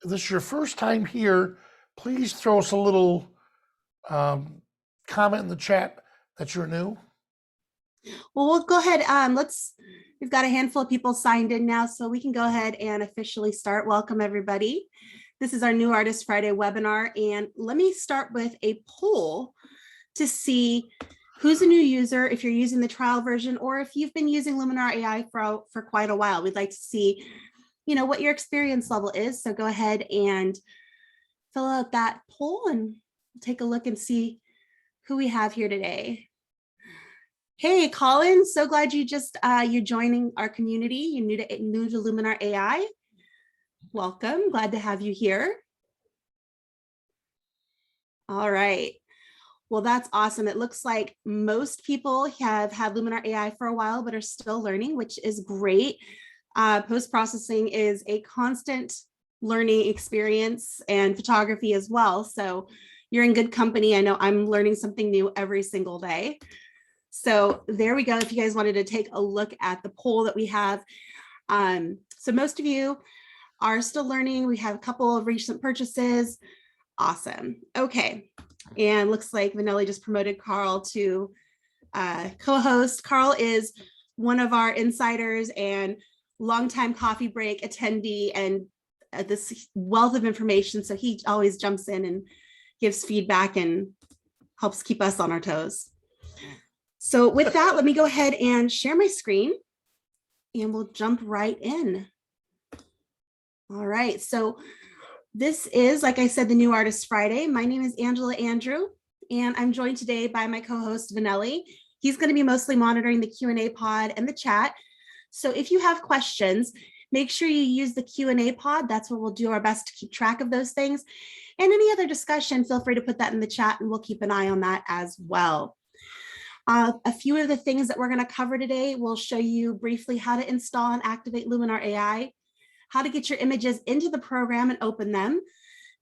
If this is your first time here, please throw us a little comment in the chat that you're new. Well, we'll go ahead. We've got a handful of people signed in now, so we can go ahead and officially start. Welcome, everybody. This is our New Artist Friday webinar, and let me start with a poll to see who's a new user, if you're using the trial version, or if you've been using Luminar AI for quite a while. We'd like to see, what your experience level is. So go ahead and fill out that poll and take a look and see who we have here today. Hey, Colin, so glad you're joining our community. You're new to Luminar AI. Welcome, glad to have you here. All right, well, that's awesome. It looks like most people have had Luminar AI for a while, but are still learning, which is great. Post-processing is a constant learning experience, and photography as well. So you're in good company. I know I'm learning something new every single day. So there we go. If you guys wanted to take a look at the poll that we have. So most of you are still learning. We have a couple of recent purchases. Awesome. Okay. And looks like Vanelli just promoted Carl to co-host. Carl is one of our insiders and longtime coffee break attendee and this wealth of information. So he always jumps in and gives feedback and helps keep us on our toes. So with that, let me go ahead and share my screen and we'll jump right in. All right, so this is, like I said, the New Artist Friday. My name is Angela Andrieux, and I'm joined today by my co-host, Vanelli. He's going to be mostly monitoring the Q&A pod and the chat. So if you have questions, make sure you use the Q&A pod. That's where we'll do our best to keep track of those things. And any other discussion, feel free to put that in the chat and we'll keep an eye on that as well. A few of the things that we're going to cover today, we'll show you briefly how to install and activate Luminar AI, how to get your images into the program and open them,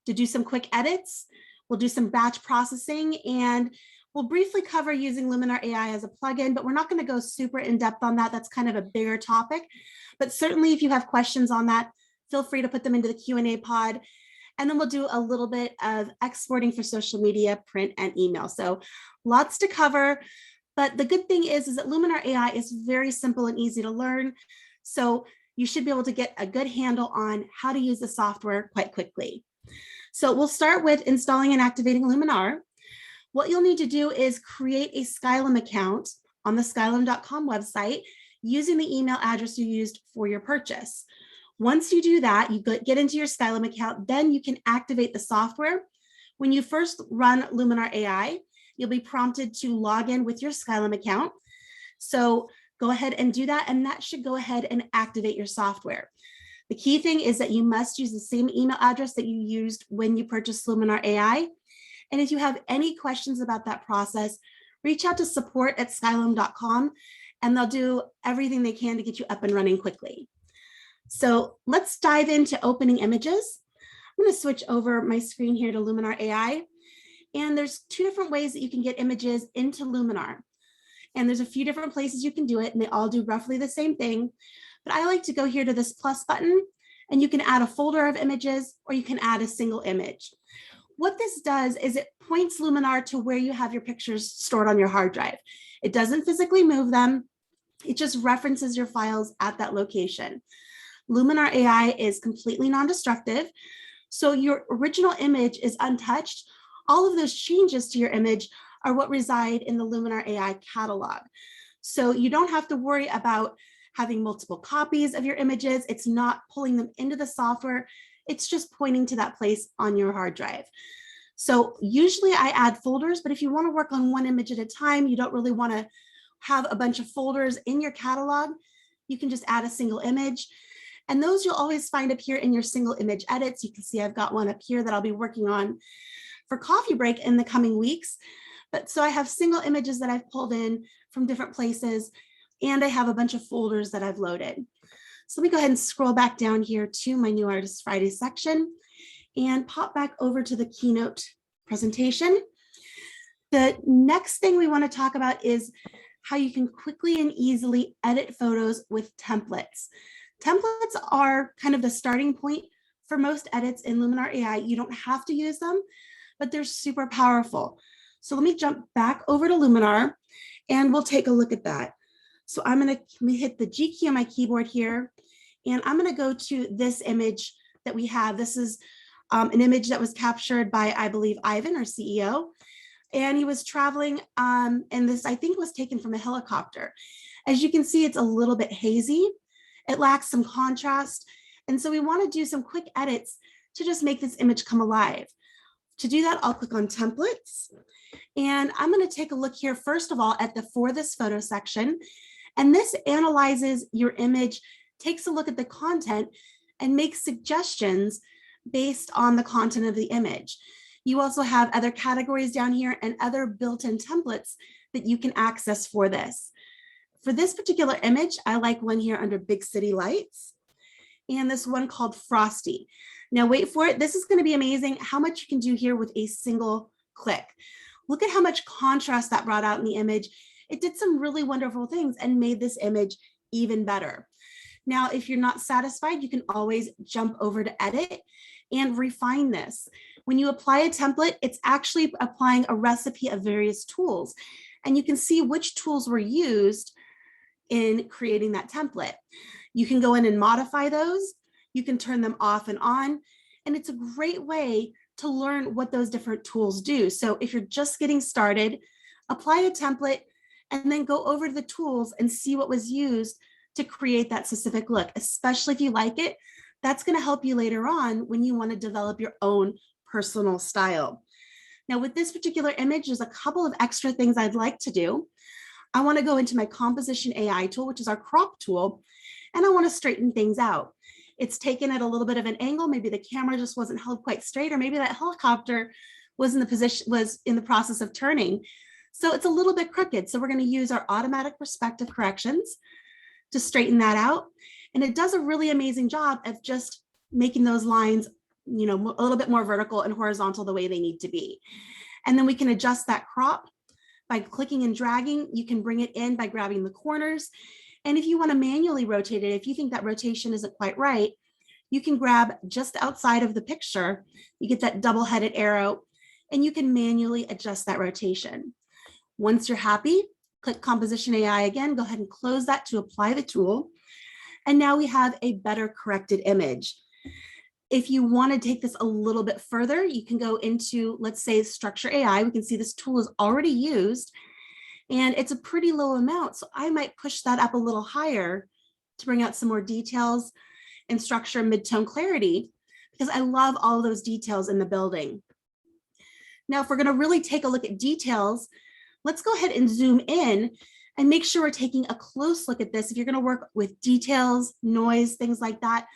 to do some quick edits. We'll do some batch processing, and we'll briefly cover using Luminar AI as a plugin, but we're not going to go super in depth on that. That's kind of a bigger topic. But certainly if you have questions on that, feel free to put them into the Q&A pod. And then we'll do a little bit of exporting for social media, print, and email. So lots to cover. But the good thing is that Luminar AI is very simple and easy to learn. So you should be able to get a good handle on how to use the software quite quickly. So we'll start with installing and activating Luminar. What you'll need to do is create a Skylum account on the skylum.com website using the email address you used for your purchase. Once you do that, you get into your Skylum account, then you can activate the software. When you first run Luminar AI, you'll be prompted to log in with your Skylum account. So go ahead and do that, and that should go ahead and activate your software. The key thing is that you must use the same email address that you used when you purchased Luminar AI. And if you have any questions about that process, reach out to support@skylum.com, and they'll do everything they can to get you up and running quickly. So let's dive into opening images. I'm going to switch over my screen here to Luminar AI. And there's two different ways that you can get images into Luminar. And there's a few different places you can do it, and they all do roughly the same thing. But I like to go here to this plus button, and you can add a folder of images, or you can add a single image. What this does is it points Luminar to where you have your pictures stored on your hard drive. It doesn't physically move them. It just references your files at that location. Luminar AI is completely non-destructive. So your original image is untouched. All of those changes to your image are what reside in the Luminar AI catalog. So you don't have to worry about having multiple copies of your images. It's not pulling them into the software. It's just pointing to that place on your hard drive. So usually I add folders, but if you want to work on one image at a time, you don't really want to have a bunch of folders in your catalog, you can just add a single image. And those you'll always find up here in your single image edits. You can see I've got one up here that I'll be working on for coffee break in the coming weeks. But so I have single images that I've pulled in from different places, and I have a bunch of folders that I've loaded. So let me go ahead and scroll back down here to my New Artist Friday section and pop back over to the keynote presentation. The next thing we want to talk about is how you can quickly and easily edit photos with templates. Templates are kind of the starting point for most edits in Luminar AI, you don't have to use them, but they're super powerful. So let me jump back over to Luminar and we'll take a look at that. So I'm going to hit the G key on my keyboard here, and I'm going to go to this image that we have. This is an image that was captured by, I believe, Ivan, our CEO, and he was traveling, and this, I think, was taken from a helicopter. As you can see, it's a little bit hazy. It lacks some contrast, and so we want to do some quick edits to just make this image come alive. To do that, I'll click on templates, and I'm going to take a look here, first of all, at the for this photo section. And this analyzes your image, takes a look at the content, and makes suggestions based on the content of the image. You also have other categories down here and other built-in templates that you can access for this. For this particular image, I like one here under Big City Lights, and this one called Frosty. Now wait for it. This is going to be amazing how much you can do here with a single click. Look at how much contrast that brought out in the image. It did some really wonderful things and made this image even better. Now, if you're not satisfied, you can always jump over to edit and refine this. When you apply a template, it's actually applying a recipe of various tools, and you can see which tools were used in creating that template. You can go in and modify those. You can turn them off and on, and it's a great way to learn what those different tools do. So if you're just getting started, apply a template and then go over to the tools and see what was used to create that specific look, especially if you like it. That's going to help you later on when you want to develop your own personal style. Now, with this particular image, there's a couple of extra things I'd like to do. I want to go into my Composition AI tool, which is our crop tool, and I want to straighten things out. It's taken at a little bit of an angle. Maybe the camera just wasn't held quite straight, or maybe that helicopter was in the process of turning. So it's a little bit crooked. So we're going to use our automatic perspective corrections to straighten that out. And it does a really amazing job of just making those lines, you know, a little bit more vertical and horizontal the way they need to be. And then we can adjust that crop by clicking and dragging. You can bring it in by grabbing the corners. And if you want to manually rotate it, if you think that rotation isn't quite right, you can grab just outside of the picture. You get that double-headed arrow, and you can manually adjust that rotation. Once you're happy, click Composition AI again, go ahead and close that to apply the tool. And now we have a better corrected image. If you want to take this a little bit further, you can go into, let's say, Structure AI. We can see this tool is already used, and it's a pretty low amount. So I might push that up a little higher to bring out some more details and structure mid-tone clarity, because I love all those details in the building. Now, if we're going to really take a look at details, let's go ahead and zoom in and make sure we're taking a close look at this. If you're going to work with details, noise, things like that,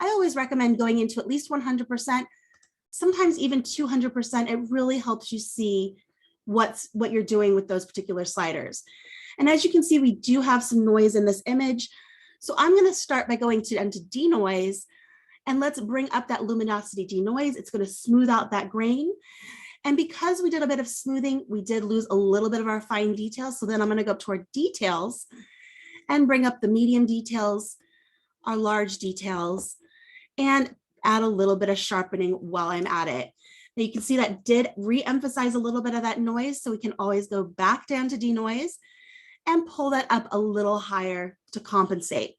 I always recommend going into at least 100%, sometimes even 200%. It really helps you see what you're doing with those particular sliders. And as you can see, we do have some noise in this image. So I'm going to start by going into denoise, and let's bring up that luminosity denoise. It's going to smooth out that grain. And because we did a bit of smoothing, we did lose a little bit of our fine details. So then I'm going to go up to our details and bring up the medium details, our large details, and add a little bit of sharpening while I'm at it. Now you can see that did re-emphasize a little bit of that noise. So we can always go back down to denoise and pull that up a little higher to compensate.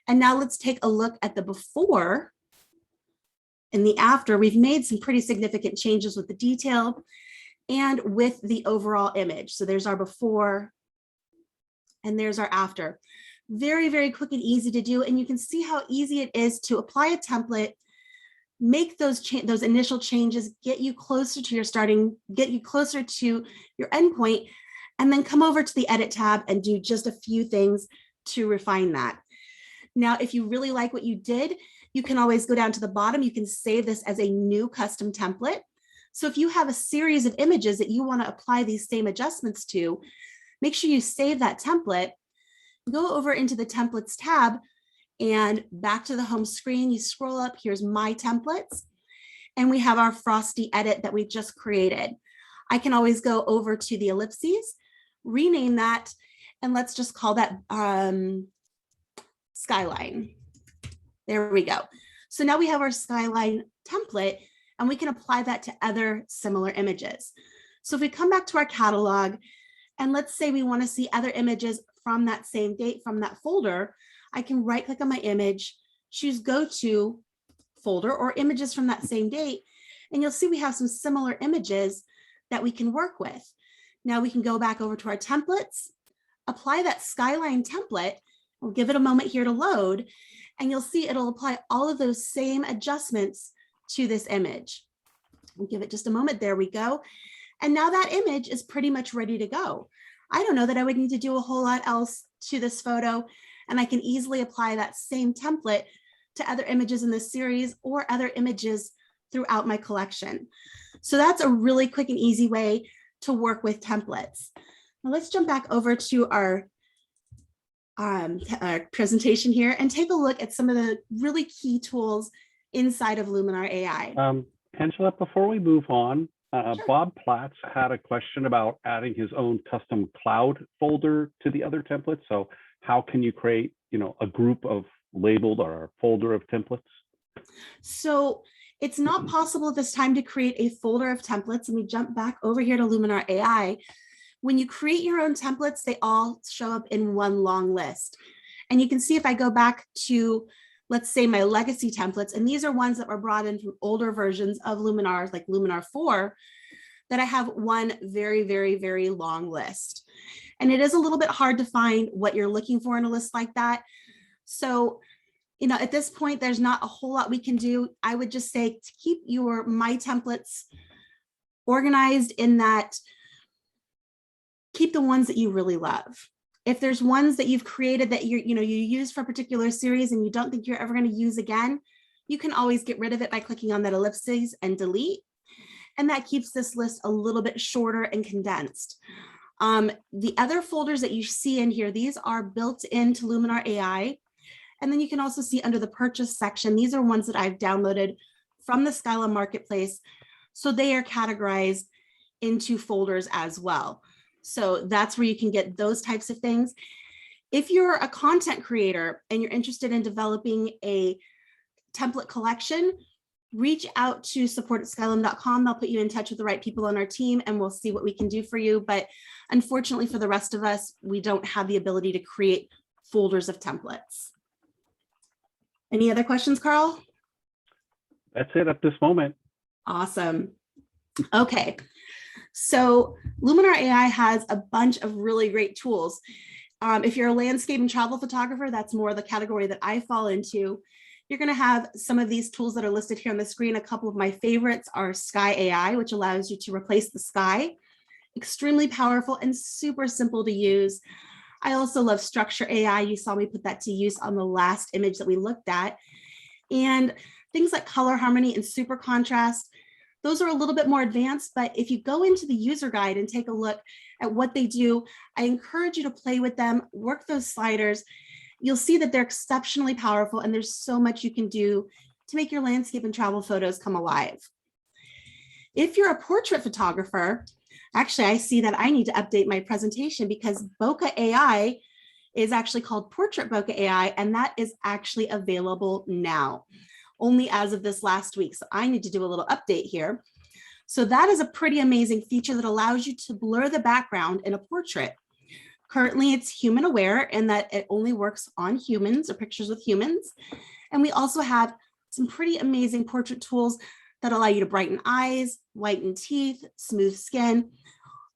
And now let's take a look at the before and the after. We've made some pretty significant changes with the detail and with the overall image. So there's our before and there's our after. Very, very quick and easy to do. And you can see how easy it is to apply a template, make those initial changes, get you closer to your endpoint, and then come over to the edit tab and do just a few things to refine that. Now, if you really like what you did, you can always go down to the bottom. You can save this as a new custom template. So if you have a series of images that you want to apply these same adjustments to, make sure you save that template, go over into the templates tab, and back to the home screen. You scroll up, here's my templates, and we have our Frosty edit that we just created. I can always go over to the ellipses, rename that, and let's just call that Skyline. There we go. So now we have our skyline template and we can apply that to other similar images. So if we come back to our catalog and let's say we want to see other images from that same date from that folder, I can right click on my image, choose go to folder or images from that same date. And you'll see we have some similar images that we can work with. Now we can go back over to our templates, apply that skyline template. We'll give it a moment here to load, and you'll see it'll apply all of those same adjustments to this image. We'll give it just a moment. There we go. And now that image is pretty much ready to go. I don't know that I would need to do a whole lot else to this photo, and I can easily apply that same template to other images in this series or other images throughout my collection. So that's a really quick and easy way to work with templates. Now let's jump back over to our presentation here and take a look at some of the really key tools inside of Luminar AI. Angela, before we move on, Sure. Bob Platts had a question about adding his own custom cloud folder to the other templates. So how can you create, a group of labeled or a folder of templates? So it's not possible at this time to create a folder of templates. And we jump back over here to Luminar AI. When you create your own templates, they all show up in one long list. And you can see if I go back to, let's say, my legacy templates, and these are ones that were brought in from older versions of Luminar, like Luminar 4, that I have one very, very, very long list. And it is a little bit hard to find what you're looking for in a list like that. So, at this point, there's not a whole lot we can do. I would just say to keep your My Templates organized in that, keep the ones that you really love. If there's ones that you've created that you use for a particular series and you don't think you're ever going to use again, you can always get rid of it by clicking on that ellipses and delete. And that keeps this list a little bit shorter and condensed. The other folders that you see in here, these are built into Luminar AI. And then you can also see under the purchase section, these are ones that I've downloaded from the Skylum marketplace. So they are categorized into folders as well. So that's where you can get those types of things. If you're a content creator and you're interested in developing a template collection, reach out to support@skylum.com. They'll put you in touch with the right people on our team and we'll see what we can do for you. But unfortunately for the rest of us, we don't have the ability to create folders of templates. Any other questions, Carl? That's it at this moment. Awesome. Okay. So Luminar AI has a bunch of really great tools. If you're a landscape and travel photographer, that's more the category that I fall into. You're going to have some of these tools that are listed here on the screen. A couple of my favorites are Sky AI, which allows you to replace the sky. Extremely powerful and super simple to use. I also love Structure AI. You saw me put that to use on the last image that we looked at. And things like color harmony and super contrast, those are a little bit more advanced, but if you go into the user guide and take a look at what they do, I encourage you to play with them, work those sliders. You'll see that they're exceptionally powerful and there's so much you can do to make your landscape and travel photos come alive. If you're a portrait photographer, actually, I see that I need to update my presentation because Bokeh AI is actually called Portrait Bokeh AI, and that is actually available now, only as of this last week. So I need to do a little update here. So that is a pretty amazing feature that allows you to blur the background in a portrait. Currently, it's human aware in that it only works on humans or pictures with humans. And we also have some pretty amazing portrait tools that allow you to brighten eyes, whiten teeth, smooth skin,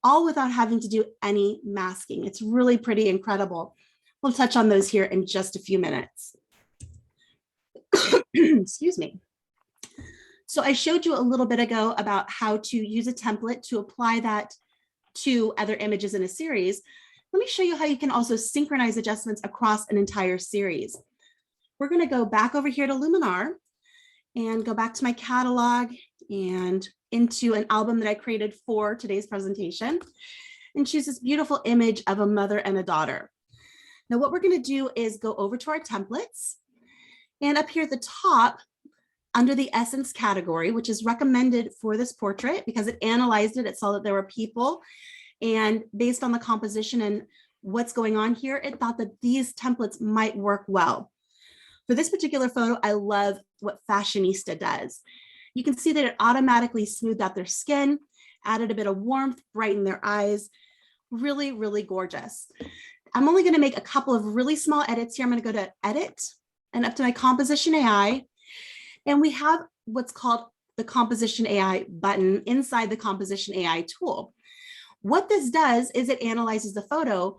all without having to do any masking. It's really pretty incredible. We'll touch on those here in just a few minutes. Excuse me. So I showed you a little bit ago about how to use a template to apply that to other images in a series. Let me show you how you can also synchronize adjustments across an entire series. We're going to go back over here to Luminar and go back to my catalog and into an album that I created for today's presentation and choose this beautiful image of a mother and a daughter. Now what we're going to do is go over to our templates, and up here at the top under the essence category, which is recommended for this portrait because it analyzed it, it saw that there were people, and based on the composition and what's going on here, it thought that these templates might work well. For this particular photo, I love what Fashionista does. You can see that it automatically smoothed out their skin, added a bit of warmth, brightened their eyes. Really, really gorgeous. I'm only going to make a couple of really small edits here. I'm going to go to Edit and up to my Composition AI. And we have what's called the Composition AI button inside the Composition AI tool. What this does is it analyzes the photo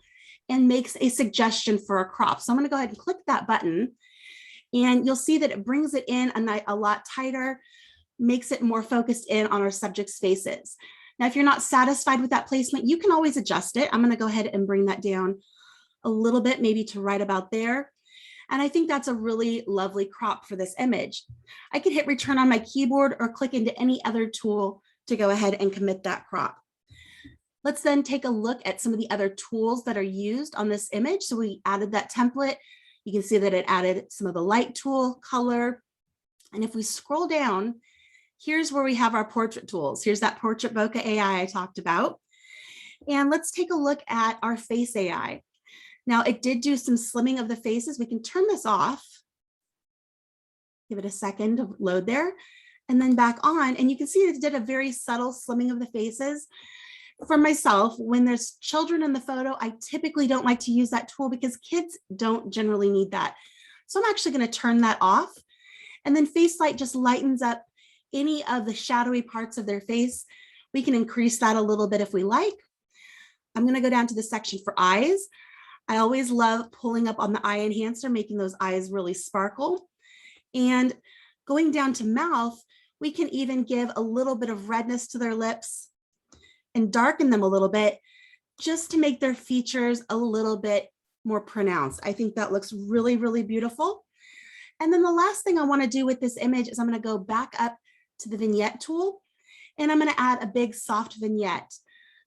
and makes a suggestion for a crop. So I'm going to go ahead and click that button, and you'll see that it brings it in a lot tighter, makes it more focused in on our subject's faces. Now, if you're not satisfied with that placement, you can always adjust it. I'm going to go ahead and bring that down a little bit, maybe to right about there. And I think that's a really lovely crop for this image. I can hit return on my keyboard or click into any other tool to go ahead and commit that crop. Let's then take a look at some of the other tools that are used on this image. So we added that template. You can see that it added some of the light tool, color. And if we scroll down, here's where we have our portrait tools. Here's that portrait bokeh AI I talked about. And let's take a look at our face AI. Now, it did do some slimming of the faces. We can turn this off. Give it a second to load there, and then back on. And you can see it did a very subtle slimming of the faces. For myself, when there's children in the photo, I typically don't like to use that tool because kids don't generally need that. So I'm actually going to turn that off. And then Face Light just lightens up any of the shadowy parts of their face. We can increase that a little bit if we like. I'm going to go down to the section for eyes. I always love pulling up on the eye enhancer, making those eyes really sparkle. And going down to mouth, we can even give a little bit of redness to their lips and darken them a little bit just to make their features a little bit more pronounced. I think that looks really, really beautiful. And then the last thing I want to do with this image is I'm going to go back up to the vignette tool, and I'm going to add a big soft vignette.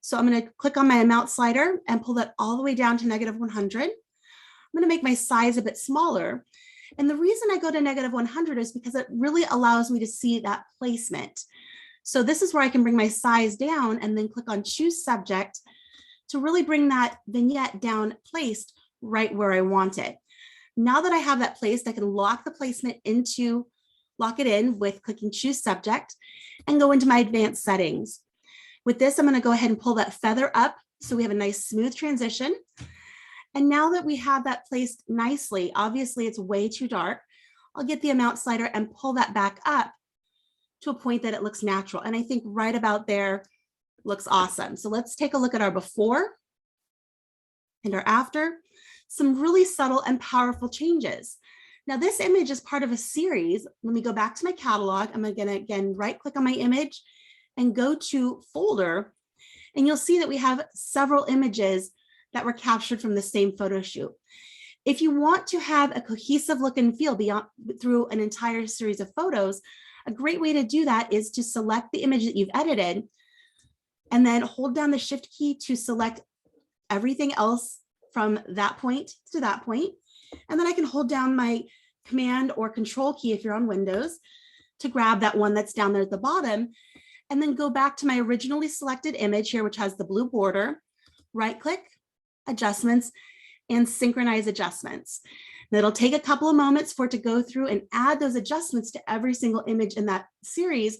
So I'm going to click on my amount slider and pull that all the way down to -100. I'm going to make my size a bit smaller. And the reason I go to -100 is because it really allows me to see that placement. So this is where I can bring my size down and then click on Choose Subject to really bring that vignette down placed right where I want it. Now that I have that placed, I can lock the placement lock it in with clicking Choose Subject and go into my advanced settings. With this, I'm going to go ahead and pull that feather up so we have a nice smooth transition. And now that we have that placed nicely, obviously it's way too dark, I'll get the amount slider and pull that back up to a point that it looks natural. And I think right about there looks awesome. So let's take a look at our before and our after. Some really subtle and powerful changes. Now this image is part of a series. Let me go back to my catalog. I'm going to again right click on my image and go to folder, and you'll see that we have several images that were captured from the same photo shoot. If you want to have a cohesive look and feel through an entire series of photos, a great way to do that is to select the image that you've edited and then hold down the Shift key to select everything else from that point to that point. And then I can hold down my Command or Control key if you're on Windows to grab that one that's down there at the bottom, and then go back to my originally selected image here, which has the blue border, right click, Adjustments, and Synchronize Adjustments. And it'll take a couple of moments for it to go through and add those adjustments to every single image in that series,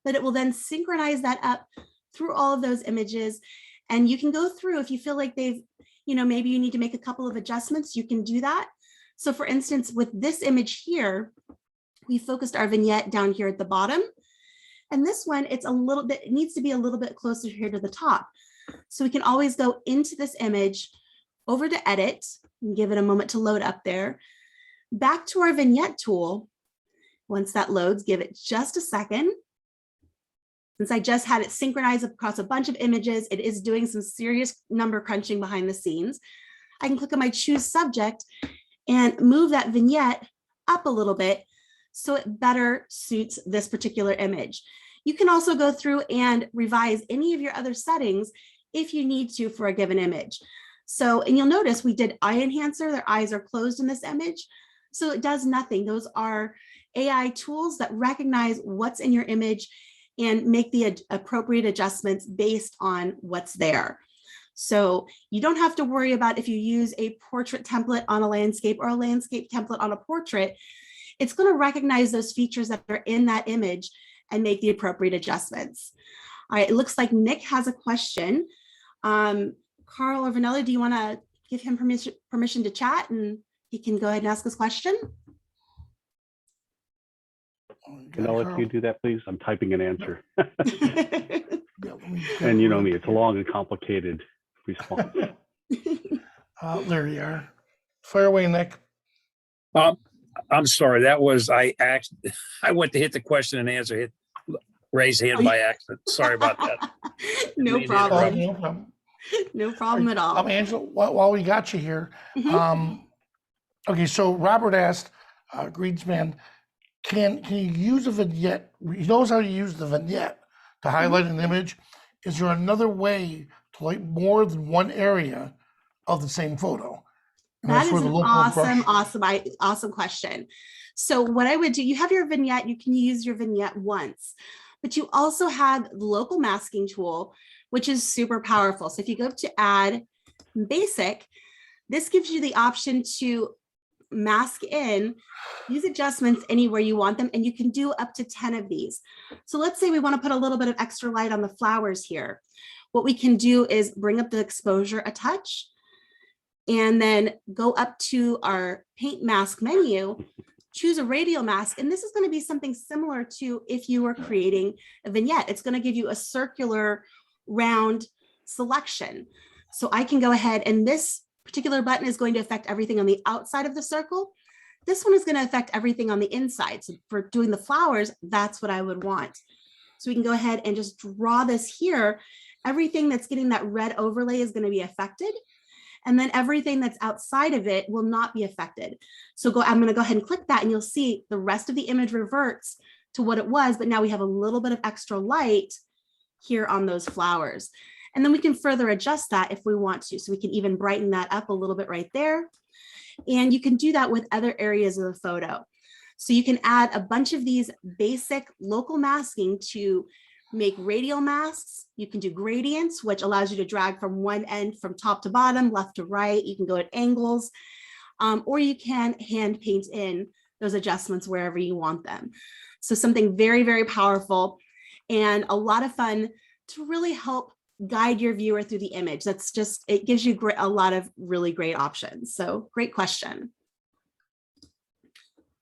but it will then synchronize that up through all of those images. And you can go through if you feel like maybe you need to make a couple of adjustments, you can do that. So for instance, with this image here, we focused our vignette down here at the bottom. And this one, it needs to be a little bit closer here to the top. So we can always go into this image, over to Edit, and give it a moment to load up there. Back to our vignette tool. Once that loads, give it just a second. Since I just had it synchronized across a bunch of images, it is doing some serious number crunching behind the scenes. I can click on my Choose Subject and move that vignette up a little bit so it better suits this particular image. You can also go through and revise any of your other settings if you need to for a given image. So, and you'll notice we did eye enhancer, their eyes are closed in this image. So it does nothing. Those are AI tools that recognize what's in your image and make the appropriate adjustments based on what's there. So you don't have to worry about if you use a portrait template on a landscape or a landscape template on a portrait. it's going to recognize those features that are in that image and make the appropriate adjustments. All right, it looks like Nick has a question. Carl or Vanilla, do you want to give him permission to chat and he can go ahead and ask his question? Can I let you do that, please? I'm typing an answer. Yeah, And you know me, it's a long and complicated response. There you are. Fire away, Nick. I'm sorry. That was I went to hit the question and answer, hit raise hand by accident. Sorry about that. No problem. No problem. No problem at all. Angela, while we got you here, okay, so Robert asked, Greenspan, can you use a vignette? He knows how to use the vignette to highlight an image. Is there another way to light more than one area of the same photo? And That is where the an local awesome question. So what I would do, you have your vignette, you can use your vignette once, but you also have the local masking tool, which is super powerful. So if you go up to add basic, this gives you the option to mask in, use adjustments anywhere you want them, and you can do up to 10 of these. So let's say we want to put a little bit of extra light on the flowers here. What we can do is bring up the exposure a touch, and then go up to our paint mask menu, choose a radial mask. And this is going to be something similar to if you were creating a vignette. It's going to give you a circular round selection. So I can go ahead, and this particular button is going to affect everything on the outside of the circle. This one is going to affect everything on the inside. So for doing the flowers, that's what I would want. So we can go ahead and just draw this here. Everything that's getting that red overlay is going to be affected. And then everything that's outside of it will not be affected. So I'm going to go ahead and click that, and you'll see the rest of the image reverts to what it was, but now we have a little bit of extra light here on those flowers. And then we can further adjust that if we want to. So we can even brighten that up a little bit right there. And you can do that with other areas of the photo. So you can add a bunch of these basic local masking to make radial masks. You can do gradients, which allows you to drag from one end from top to bottom, left to right. You can go at angles, or you can hand paint in those adjustments wherever you want them. So something very, very powerful and a lot of fun to really help guide your viewer through the image. That's just, it gives you a lot of really great options. So great question.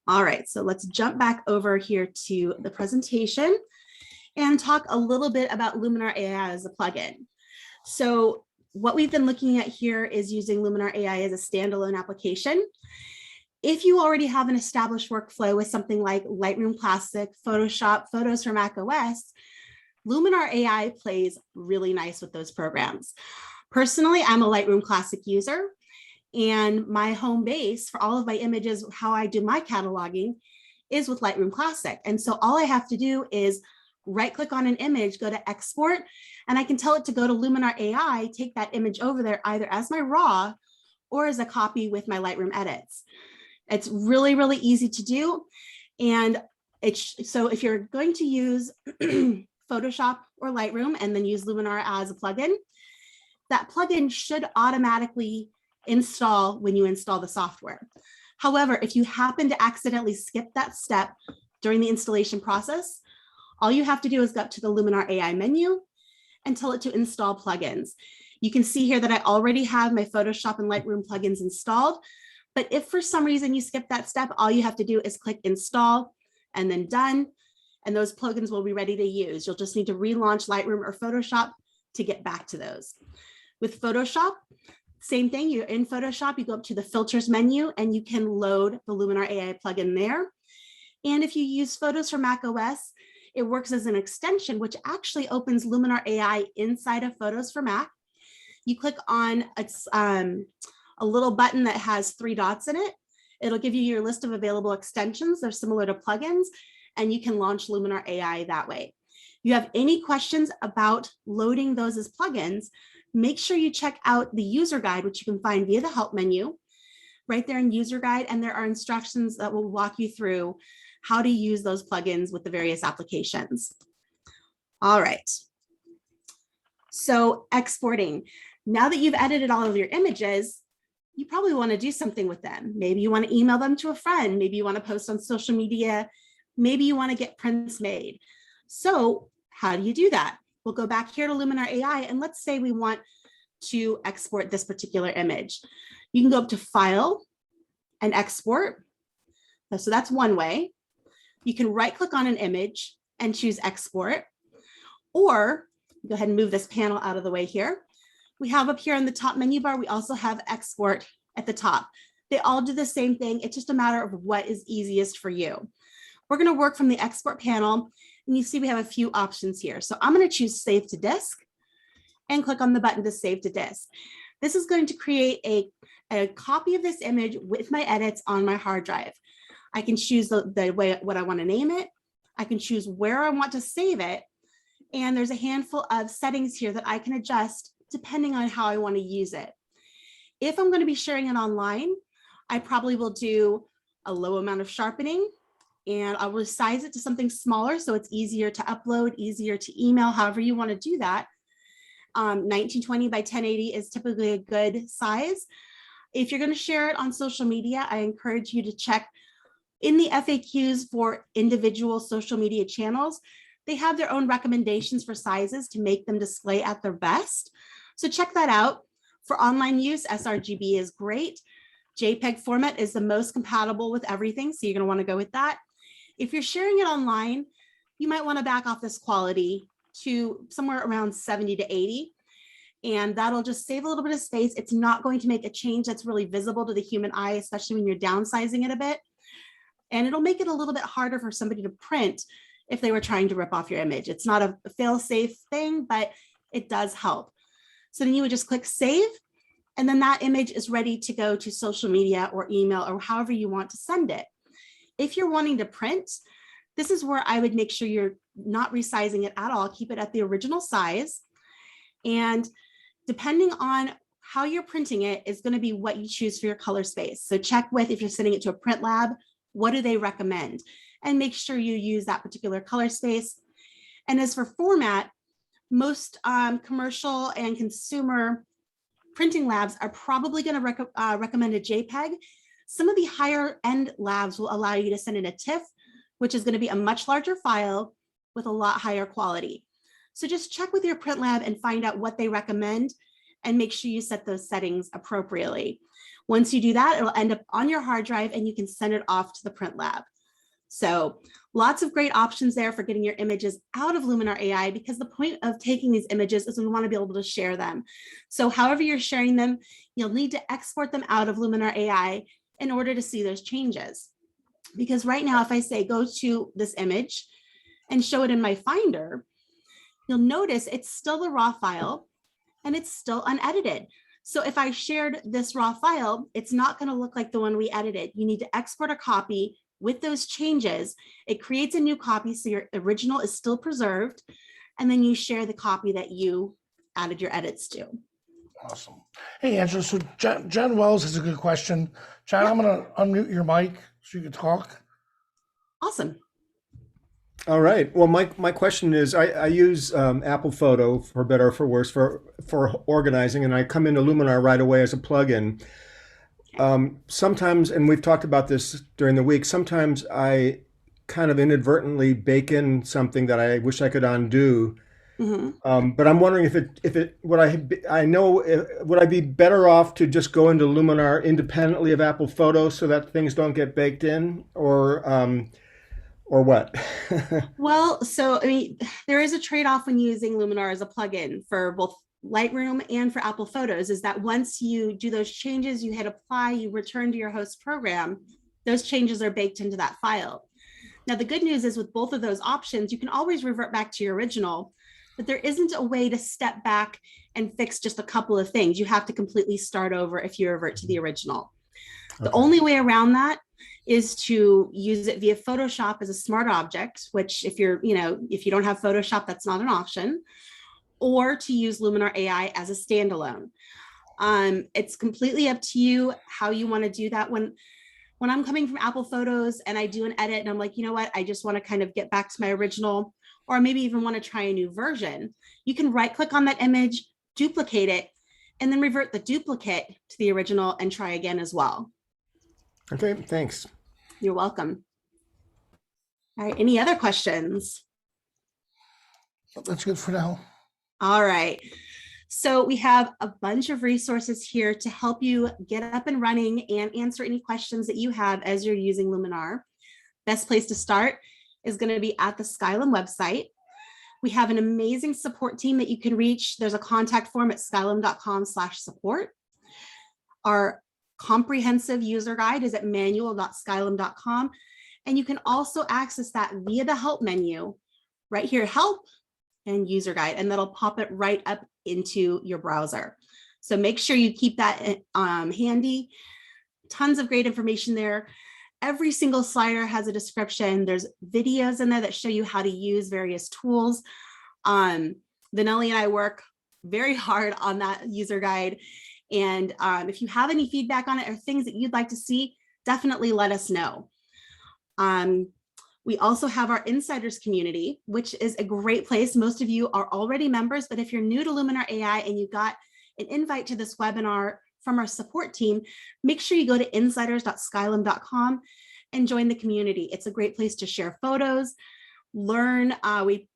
All right, so let's jump back over here to the presentation and talk a little bit about Luminar AI as a plugin. So what we've been looking at here is using Luminar AI as a standalone application. If you already have an established workflow with something like Lightroom Classic, Photoshop, Photos for macOS, Luminar AI plays really nice with those programs. Personally, I'm a Lightroom Classic user, and my home base for all of my images, how I do my cataloging, is with Lightroom Classic. And so all I have to do is right-click on an image, go to export, and I can tell it to go to Luminar AI, take that image over there either as my raw or as a copy with my Lightroom edits. It's really, really easy to do. And so if you're going to use Photoshop or Lightroom and then use Luminar as a plugin, that plugin should automatically install when you install the software. However, if you happen to accidentally skip that step during the installation process, all you have to do is go up to the Luminar AI menu and tell it to install plugins. You can see here that I already have my Photoshop and Lightroom plugins installed, but if for some reason you skip that step, all you have to do is click install and then done, and those plugins will be ready to use. You'll just need to relaunch Lightroom or Photoshop to get back to those. With Photoshop, same thing, you're in Photoshop, you go up to the filters menu and you can load the Luminar AI plugin there. And if you use Photos for macOS, it works as an extension, which actually opens Luminar AI inside of Photos for Mac. You click on a little button that has 3 dots in it. It'll give you your list of available extensions. They're similar to plugins, and you can launch Luminar AI that way. If you have any questions about loading those as plugins, make sure you check out the user guide, which you can find via the help menu right there in user guide. And there are instructions that will walk you through how to use those plugins with the various applications. All right. So exporting. Now that you've edited all of your images, you probably want to do something with them. Maybe you want to email them to a friend. Maybe you want to post on social media. Maybe you want to get prints made. So how do you do that? We'll go back here to Luminar AI, and let's say we want to export this particular image. You can go up to File and Export. So that's one way. You can right-click on an image and choose Export, or go ahead and move this panel out of the way here. We have up here in the top menu bar, we also have Export at the top. They all do the same thing. It's just a matter of what is easiest for you. We're going to work from the Export panel, and you see we have a few options here. So I'm going to choose Save to Disk and click on the button to save to disk. This is going to create a copy of this image with my edits on my hard drive. I can choose the way what I want to name it. I can choose where I want to save it. And there's a handful of settings here that I can adjust depending on how I want to use it. If I'm going to be sharing it online, I probably will do a low amount of sharpening, and I will size it to something smaller so it's easier to upload, easier to email, however you want to do that. 1920 by 1080 is typically a good size. If you're going to share it on social media, I encourage you to check in the FAQs for individual social media channels. They have their own recommendations for sizes to make them display at their best. So check that out. For online use, sRGB is great. JPEG format is the most compatible with everything, so you're going to want to go with that. If you're sharing it online, you might want to back off this quality to somewhere around 70 to 80. And that'll just save a little bit of space. It's not going to make a change that's really visible to the human eye, especially when you're downsizing it a bit. And it'll make it a little bit harder for somebody to print if they were trying to rip off your image. It's not a fail-safe thing, but it does help. So then you would just click Save, and then that image is ready to go to social media or email or however you want to send it. If you're wanting to print, this is where I would make sure you're not resizing it at all. Keep it at the original size. And depending on how you're printing it is going to be what you choose for your color space. So check with, if you're sending it to a print lab, what do they recommend? And make sure you use that particular color space. And as for format, most commercial and consumer printing labs are probably going to recommend a JPEG. Some of the higher end labs will allow you to send in a TIFF, which is going to be a much larger file with a lot higher quality. So just check with your print lab and find out what they recommend and make sure you set those settings appropriately. Once you do that, it'll end up on your hard drive and you can send it off to the print lab. So lots of great options there for getting your images out of Luminar AI, because the point of taking these images is we want to be able to share them. So however you're sharing them, you'll need to export them out of Luminar AI in order to see those changes. Because right now, if I say go to this image and show it in my Finder, you'll notice it's still the raw file and it's still unedited. So if I shared this raw file, it's not going to look like the one we edited. You need to export a copy with those changes. It creates a new copy so your original is still preserved, and then you share the copy that you added your edits to. Awesome. Hey, Angela, so John Wells has a good question. John, yeah. I'm going to unmute your mic so you can talk. Awesome. All right. Well, my question is, I use Apple Photo, for better or for worse, for organizing, and I come into Luminar right away as a plugin. Sometimes, and we've talked about this during the week, sometimes I kind of inadvertently bake in something that I wish I could undo. Mm-hmm. But I'm wondering would I be better off to just go into Luminar independently of Apple Photo so that things don't get baked in, or what? Well, so I mean, there is a trade-off when using Luminar as a plugin for both Lightroom and for Apple Photos, is that once you do those changes, you hit apply, you return to your host program, those changes are baked into that file. Now, the good news is with both of those options, you can always revert back to your original, but there isn't a way to step back and fix just a couple of things. You have to completely start over if you revert to the original. Okay. The only way around that is to use it via Photoshop as a smart object, which if you don't have Photoshop, that's not an option, or to use Luminar AI as a standalone. It's completely up to you how you want to do that. When I'm coming from Apple Photos and I do an edit and I'm like, you know what, I just want to kind of get back to my original, or maybe even want to try a new version, you can right click on that image, duplicate it, and then revert the duplicate to the original and try again as well. Okay, thanks. You're welcome. All right, any other questions? That's good for now. All right. So we have a bunch of resources here to help you get up and running and answer any questions that you have as you're using Luminar. Best place to start is going to be at the Skylum website. We have an amazing support team that you can reach. There's a contact form at skylum.com/support. Our comprehensive user guide is at manual.skylum.com. And you can also access that via the help menu right here, help and user guide, and that'll pop it right up into your browser. So make sure you keep that handy. Tons of great information there. Every single slider has a description. There's videos in there that show you how to use various tools. Vanelli and I work very hard on that user guide. And if you have any feedback on it or things that you'd like to see, definitely let us know. We also have our insiders community, which is a great place. Most of you are already members, but if you're new to Luminar AI and you got an invite to this webinar from our support team, make sure you go to insiders.skylum.com and join the community. It's a great place to share photos, learn.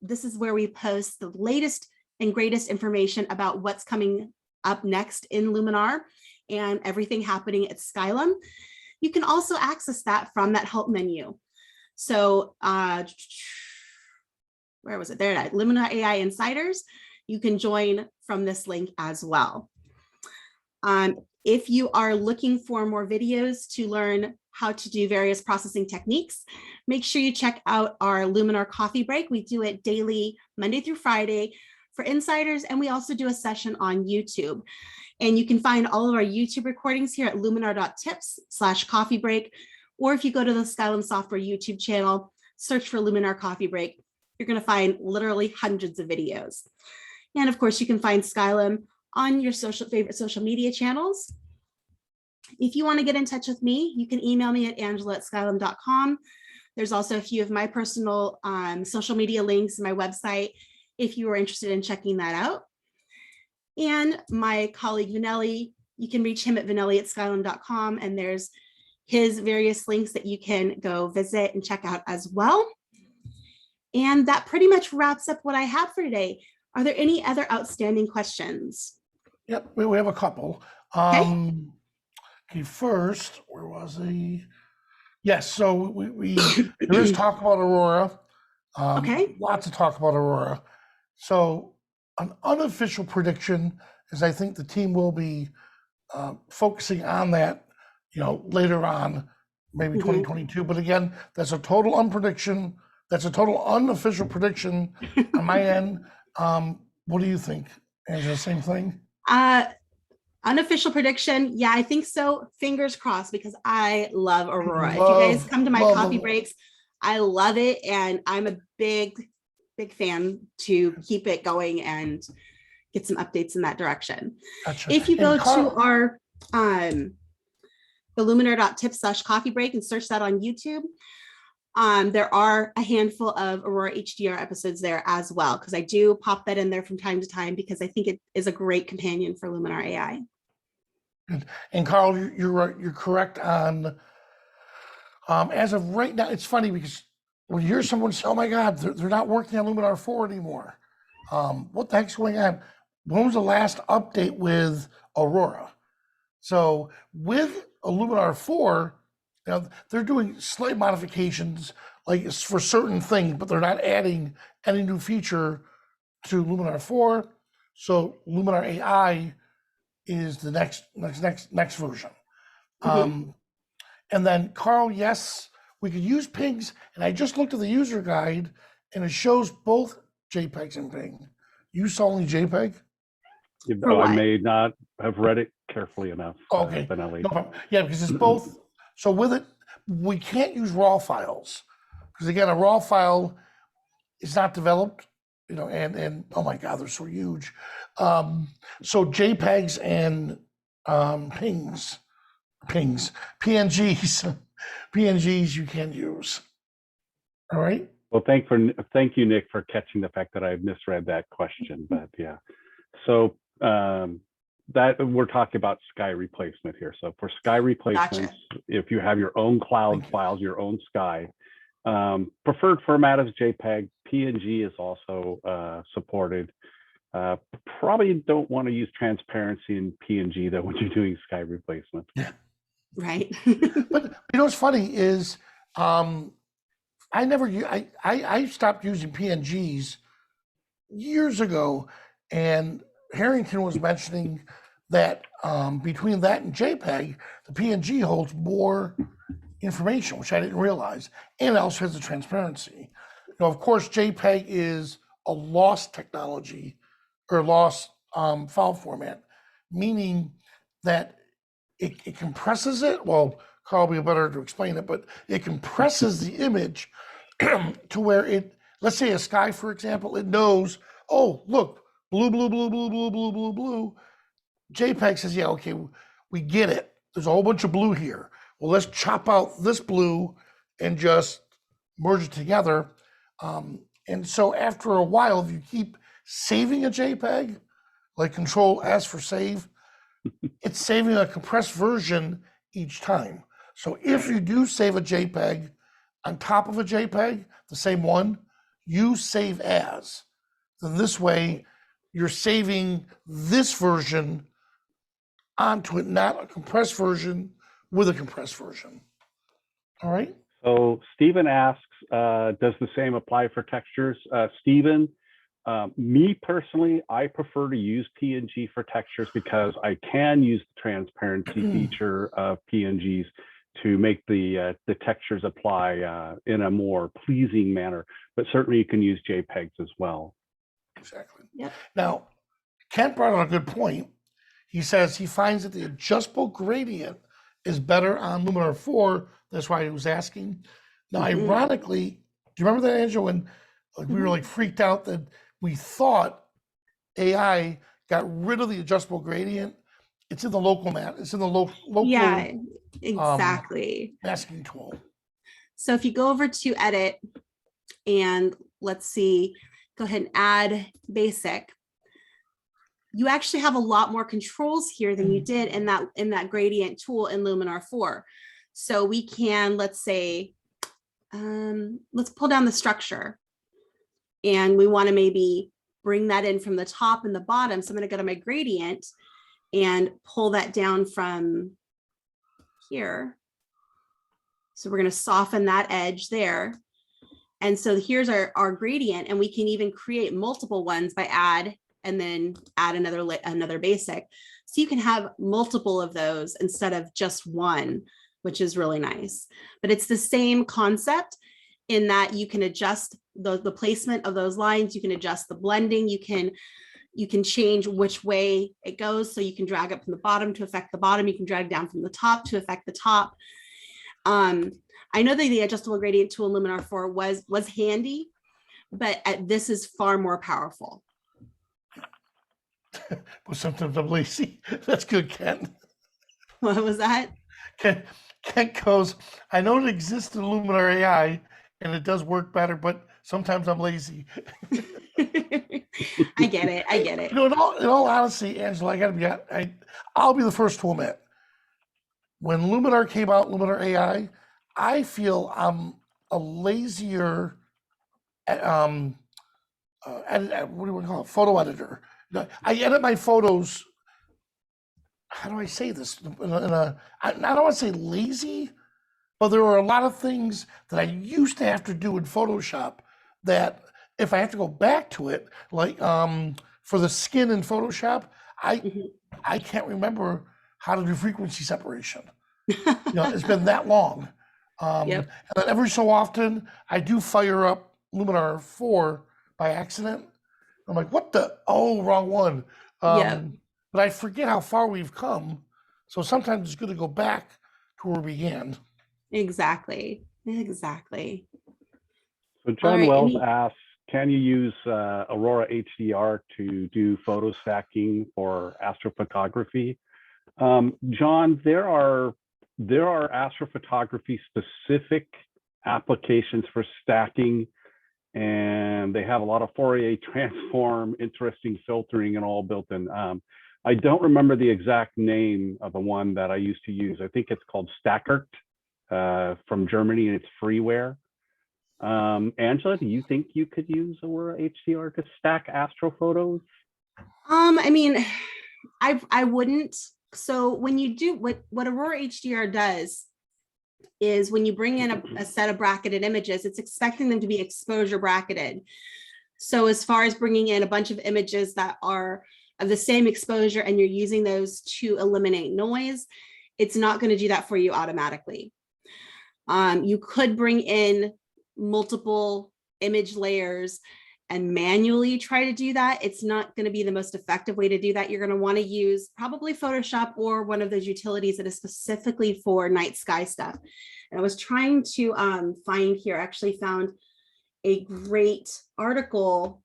This is where we post the latest and greatest information about what's coming up next in Luminar and everything happening at Skylum. You can also access that from that help menu. So where was it? There it is, Luminar AI Insiders. You can join from this link as well. If you are looking for more videos to learn how to do various processing techniques, make sure you check out our Luminar coffee break. We do it daily, Monday through Friday for insiders, and we also do a session on YouTube. And you can find all of our YouTube recordings here at luminar.tips/coffee break. Or if you go to the Skylum Software YouTube channel, search for Luminar Coffee Break, you're going to find literally hundreds of videos. And of course, you can find Skylum on your favorite social media channels. If you want to get in touch with me, you can email me at angela@skylum.com. There's also a few of my personal social media links in my website if you are interested in checking that out. And my colleague Vanelli, you can reach him at vanelli@skylum.com, and there's his various links that you can go visit and check out as well. And that pretty much wraps up what I have for today. Are there any other outstanding questions? Yep, we have a couple. Okay, first, where was he? Yes, so we there is talk about Aurora. Okay. Lots of talk about Aurora. So an unofficial prediction is I think the team will be focusing on that, later on, maybe 2022. But again, that's a total unprediction. That's a total unofficial prediction on my end. What do you think, Angela? Same thing? Unofficial prediction. Yeah, I think so. Fingers crossed, because I love Aurora. If you guys come to my coffee breaks, I love it. And I'm a big fan to keep it going and get some updates in that direction. Gotcha. If you go to our the luminar.tips/coffee break and search that on YouTube, there are a handful of Aurora HDR episodes there as well, because I do pop that in there from time to time because I think it is a great companion for Luminar AI. Good. And Carl, you're right. You're correct on. As of right now, it's funny because when you hear someone say, "Oh my God, they're not working on Luminar 4 anymore," what the heck's going on? When was the last update with Aurora? So with a Luminar 4, they're doing slight modifications, like for certain things, but they're not adding any new feature to Luminar 4. So Luminar AI is the next version. And then Carl, yes, we could use PNGs, and I just looked at the user guide, and it shows both JPEGs and PNG. You saw only JPEG? I may not have read it carefully enough. Okay. No problem. Yeah, because it's both. So with it, we can't use raw files because again, a raw file is not developed, and oh my God, they're so huge. So JPEGs and PNGs you can use. All right. Well, thank you, Nick, for catching the fact that I misread that question. But yeah, so that we're talking about sky replacement here. So for sky replacements, if you have your own cloud files, your own sky, preferred format is JPEG. PNG is also supported. Probably don't want to use transparency in PNG though when you're doing sky replacement. Yeah. Right. But you know what's funny is I stopped using PNGs years ago, and Harrington was mentioning that between that and JPEG, the PNG holds more information, which I didn't realize, and it also has the transparency. Now, of course, JPEG is a lost technology or lost file format, meaning that it compresses it. Well, Carl will be better to explain it, but it compresses the image to where it, let's say a sky, for example, it knows, oh, look, blue, blue, blue, blue, blue, blue, blue, blue. JPEG says, yeah, okay, we get it. There's a whole bunch of blue here. Well, let's chop out this blue and just merge it together. And so after a while, if you keep saving a JPEG, like Control S for save, it's saving a compressed version each time. So if you do save a JPEG on top of a JPEG, the same one, you save as. Then this way, you're saving this version onto it, not a compressed version with a compressed version. All right? So Stephen asks, does the same apply for textures? Stephen, me personally, I prefer to use PNG for textures because I can use the transparency feature of PNGs to make the textures apply in a more pleasing manner. But certainly you can use JPEGs as well. Exactly. Yep. Now, Kent brought out a good point. He says he finds that the adjustable gradient is better on Luminar 4. That's why he was asking. Now, ironically, do you remember that, Angela, when we were like freaked out that we thought AI got rid of the adjustable gradient? It's in the local it's in the local Yeah, exactly. masking tool. So if you go over to edit and let's see, go ahead and add basic. You actually have a lot more controls here than you did in that gradient tool in Luminar 4. So we can, let's say, let's pull down the structure. And we want to maybe bring that in from the top and the bottom. So I'm going to go to my gradient and pull that down from here. So we're going to soften that edge there. And so here's our gradient, and we can even create multiple ones by add and then add another basic. So you can have multiple of those instead of just one, which is really nice. But it's the same concept in that you can adjust the placement of those lines. You can adjust the blending. You can change which way it goes. So you can drag up from the bottom to affect the bottom. You can drag down from the top to affect the top. I know that the adjustable gradient tool in Luminar 4 was handy, but this is far more powerful. But sometimes I'm lazy. That's good, Ken. What was that? Ken goes, I know it exists in Luminar AI and it does work better, but sometimes I'm lazy. I get it. I get it. You know, in all honesty, Angela, I'll be the first to admit, when Luminar came out, Luminar AI, I feel I'm a lazier what do we call it? Photo editor. I edit my photos. How do I say this? I don't want to say lazy, but there are a lot of things that I used to have to do in Photoshop that if I have to go back to it, like for the skin in Photoshop, I can't remember how to do frequency separation. It's been that long. And then every so often, I do fire up Luminar 4 by accident. I'm like, what the? Oh, wrong one. But I forget how far we've come. So sometimes it's good to go back to where we began. Exactly. Exactly. So John Wells asks, can you use Aurora HDR to do photo stacking for astrophotography? John, there are astrophotography specific applications for stacking, and they have a lot of Fourier transform, interesting filtering, and all built in. I don't remember the exact name of the one that I used to use. I think it's called Stackert from Germany, and it's freeware. Angela, do you think you could use Aurora HDR to stack astrophotos? I mean, I wouldn't. So when you do what Aurora HDR does is when you bring in a set of bracketed images, it's expecting them to be exposure bracketed. So as far as bringing in a bunch of images that are of the same exposure and you're using those to eliminate noise, it's not going to do that for you automatically. You could bring in multiple image layers and manually try to do that. It's not going to be the most effective way to do that. You're going to want to use probably Photoshop or one of those utilities that is specifically for night sky stuff. And I was trying to find here, actually found a great article.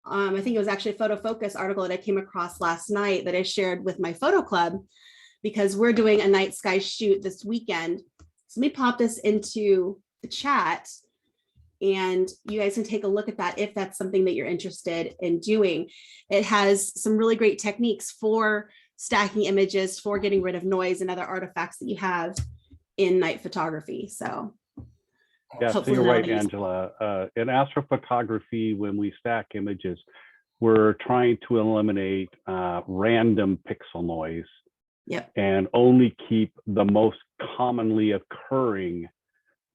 I think it was actually a Photo Focus article that I came across last night that I shared with my photo club, because we're doing a night sky shoot this weekend. So let me pop this into the chat and you guys can take a look at that if that's something that you're interested in doing. It has some really great techniques for stacking images, for getting rid of noise and other artifacts that you have in night photography. So yeah, so you're right, Angela. In astrophotography, when we stack images, we're trying to eliminate random pixel noise. Yep. And only keep the most commonly occurring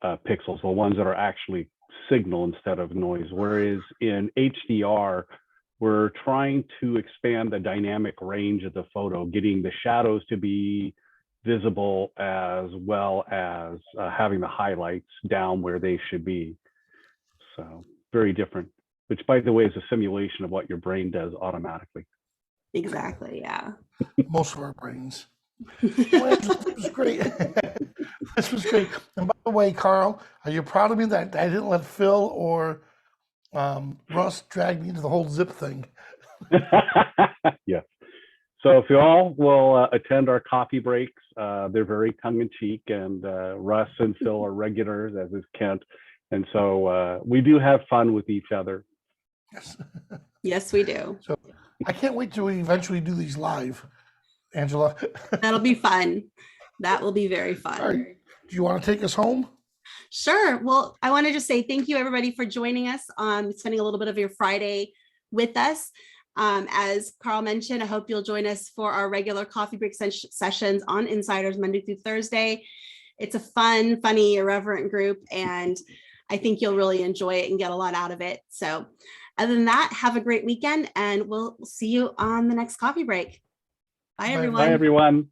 pixels, the ones that are actually signal instead of noise. Whereas in HDR, we're trying to expand the dynamic range of the photo, getting the shadows to be visible as well as having the highlights down where they should be. So very different, which by the way is a simulation of what your brain does automatically. Exactly, yeah. Most of our brains. Well, this was great. This was great. And by the way, Carl, are you proud of me that I didn't let Phil or Russ drag me into the whole zip thing? Yes. So if you all will attend our coffee breaks, they're very tongue-in-cheek, and Russ and Phil are regulars, as is Kent. And so we do have fun with each other. Yes. Yes, we do. So I can't wait to eventually do these live, Angela. That'll be fun. That will be very fun. All right. Do you want to take us home? Sure. Well, I want to just say thank you, everybody, for joining us, spending a little bit of your Friday with us. As Carl mentioned, I hope you'll join us for our regular coffee break sessions on Insiders Monday through Thursday. It's a fun, funny, irreverent group, and I think you'll really enjoy it and get a lot out of it. So other than that, have a great weekend, and we'll see you on the next coffee break. Bye, everyone. Bye, everyone.